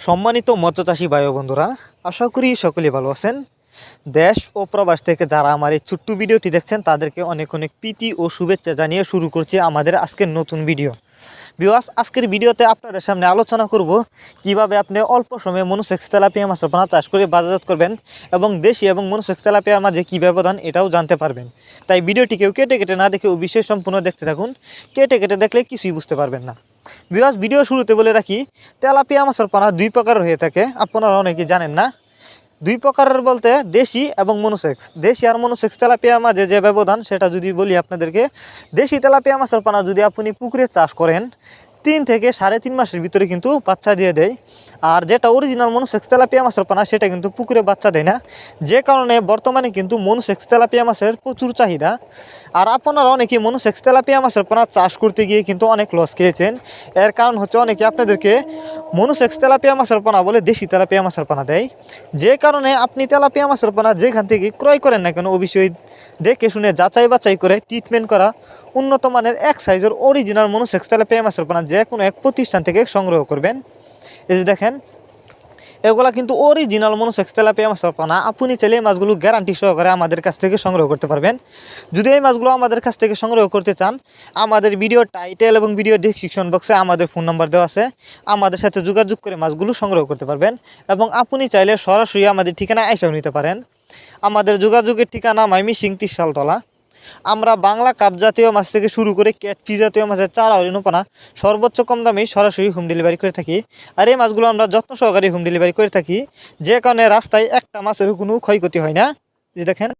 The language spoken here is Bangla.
সম্মানিত মৎস্যচাষী ভাই ও বন্ধুরা, আশা করি সকলেই ভালো আছেন। দেশ ও প্রবাস থেকে যারা আমার এই ছোট্ট ভিডিওটি দেখছেন তাদেরকে অনেক অনেক প্রীতি ও শুভেচ্ছা জানিয়ে শুরু করছি আমাদের আজকের নতুন ভিডিও। ভিউয়ার্স, আজকের ভিডিওতে আপনাদের সামনে আলোচনা করব কিভাবে আপনি অল্প সময়ে মনোসেক্স তেলাপিয়া মাছের পোনা চাষ করে বাজারজাত করবেন এবং দেশি এবং মনোসেক্স তেলাপিয়ার মাঝে কী ব্যবধান এটাও জানতে পারবেন। তাই ভিডিওটিকেও কেটে কেটে না দেখে বিষয় সম্পূর্ণ দেখতে থাকুন। কেটে কেটে দেখলে কিছুই বুঝতে পারবেন না। ভিউয়ার্স, ভিডিও শুরুতে বলে রাখি, তেলাপিয়া মাছের পোনা দুই প্রকার হয়ে থাকে, আপনারা অনেকেই জানেন না। দুই প্রকারের বলতে দেশি এবং মনোসেক্স। দেশি আর মনোসেক্স তেলাপিয়া মাঝে যে ব্যবধান সেটা যদি বলি আপনাদেরকে, দেশি তেলাপিয়া মাছের পোনা যদি আপনি পুকুরে চাষ করেন 3 থেকে 3.5 মাসের ভিতরে কিন্তু বাচ্চা দিয়ে দেয়। আর যেটা অরিজিনাল মনোসেক্স তেলাপিয়া মাছের পোনা সেটা কিন্তু পুকুরে বাচ্চা দেয় না, যে কারণে বর্তমানে কিন্তু মনোসেক্স তেলাপিয়া মাছের প্রচুর চাহিদা। আর আপনারা অনেকেই মনোসেক্স তেলাপিয়া মাছের পোনা চাষ করতে গিয়ে কিন্তু অনেক লস খেয়েছেন। এর কারণ হচ্ছে অনেকে আপনাদেরকে মনোসেক্স তেলাপিয়া মাছের পোনা বলে দেশি তেলাপিয়া মাছের পোনা দেয়, যে কারণে আপনি তেলাপিয়া মাছের পোনা যেখান থেকে ক্রয় করেন না কেন অবশ্যই দেখে শুনে যাচাই বাছাই করে ট্রিটমেন্ট করা উন্নত মানের এক সাইজের অরিজিনাল মনোসেক্স তেলাপিয়া মাছের পোনা যে কোনো এক প্রতিষ্ঠান থেকে সংগ্রহ করবেন। এই যে দেখেন, এগুলা কিন্তু অরিজিনাল মনোসেক্স তেলাপিয়া মাছের পোনা। আপনি চাইলে এই মাছগুলো গ্যারান্টি সহকারে আমাদের কাছ থেকে সংগ্রহ করতে পারবেন। যদি এই মাছগুলো আমাদের কাছ থেকে সংগ্রহ করতে চান, আমাদের ভিডিও টাইটেল এবং ভিডিও ডেসক্রিপশন বক্সে আমাদের ফোন নাম্বার দেওয়া আছে, আমাদের সাথে যোগাযোগ করে মাছগুলো সংগ্রহ করতে পারবেন। এবং আপনি চাইলে সরাসরি আমাদের ঠিকানায় এসেও নিতে পারেন। আমাদের যোগাযোগের ঠিকানা ময়মনসিংহ ত্রিশালতলা। আমরা বাংলা কাপ জাতীয় মাছ থেকে শুরু করে ক্যাটফিশ জাতীয় মাছের চারা পোনা সর্বোচ্চ কম দামে সরাসরি হোম ডেলিভারি করে থাকি। আর এই মাছগুলো আমরা যত্ন সহকারে হোম ডেলিভারি করে থাকি, যে কারণে রাস্তায় একটা মাছের কোনো ক্ষয়ক্ষতি হয় না। যে দেখেন,